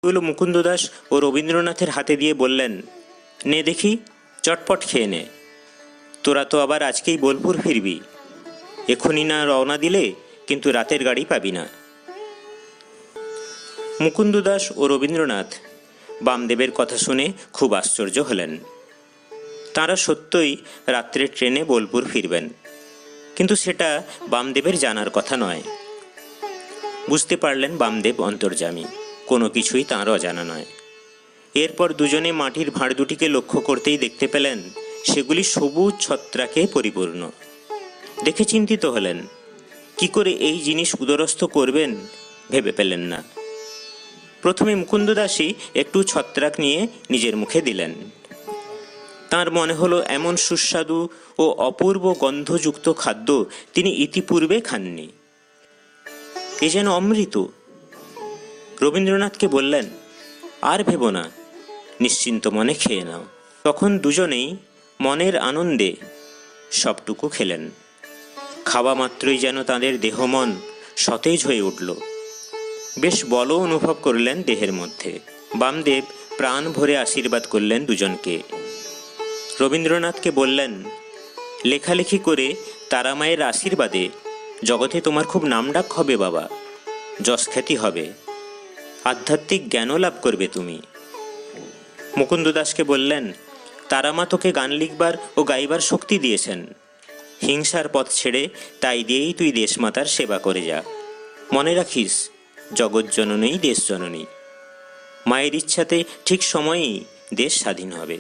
প্লেটগুলো মুকুন্দ দাস ও রবীন্দ্রনাথের হাতে দিয়ে বললেন, নে দেখি, চটপট খেয়ে নে। তোরা তো আবার আজকেই বোলপুর ফিরবি। এখনই না রওনা দিলে কিন্তু রাতের গাড়ি পাবি না। মুকুন্দ দাস ও রবীন্দ্রনাথ বামদেবের কথা শুনে খুব আশ্চর্য হলেন। তাঁরা সত্যই রাত্রের ট্রেনে বোলপুর ফিরবেন, কিন্তু সেটা বামদেবের জানার কথা নয়। বুঝতে পারলেন বামদেব অন্তর্যামী, কোনো কিছুই তাঁর অজানা নয়। এরপর দুজনে মাটির ভাঁড় দুটিকে লক্ষ্য করতেই দেখতে পেলেন সেগুলি সবুজ ছত্রাকে পরিপূর্ণ। দেখে চিন্তিত হলেন, কি করে এই জিনিস উদরস্থ করবেন ভেবে পেলেন না। প্রথমে মুকুন্দ দাসই একটু ছত্রাক নিয়ে নিজের মুখে দিলেন। তাঁর মনে হলো এমন সুস্বাদু ও অপূর্ব গন্ধযুক্ত খাদ্য তিনি ইতিপূর্বে খাননি। এ যেন অমৃত। রবীন্দ্রনাথকে বললেন, আর ভেবো না, নিশ্চিন্ত মনে খেয়ে নাও। তখন দুজনেই মনের আনন্দে সবটুকু খেলেন। খাওয়া মাত্রই যেন তাদের দেহ মন সতেজ হয়ে উঠল। বেশ বলও অনুভব করলেন দেহের মধ্যে। বামদেব প্রাণ ভরে আশীর্বাদ করলেন দুজনকে। রবীন্দ্রনাথকে বললেন, লেখালেখি করে তারামায়ের আশীর্বাদে জগতে তোমার খুব নামডাক হবে বাবা, যশ খ্যাতি হবে, আধ্যাত্মিক জ্ঞানও লাভ করবে তুমি। মুকুন্দ দাসকে বললেন, তারামা তোকে গান লিখবার ও গাইবার শক্তি দিয়েছেন। হিংসার পথ ছেড়ে তাই দিয়েই তুই দেশমাতার সেবা করে যা। মনে রাখিস, জগৎজননী দেশ জননী। মায়ের ইচ্ছাতে ঠিক সময়েই দেশ স্বাধীন হবে।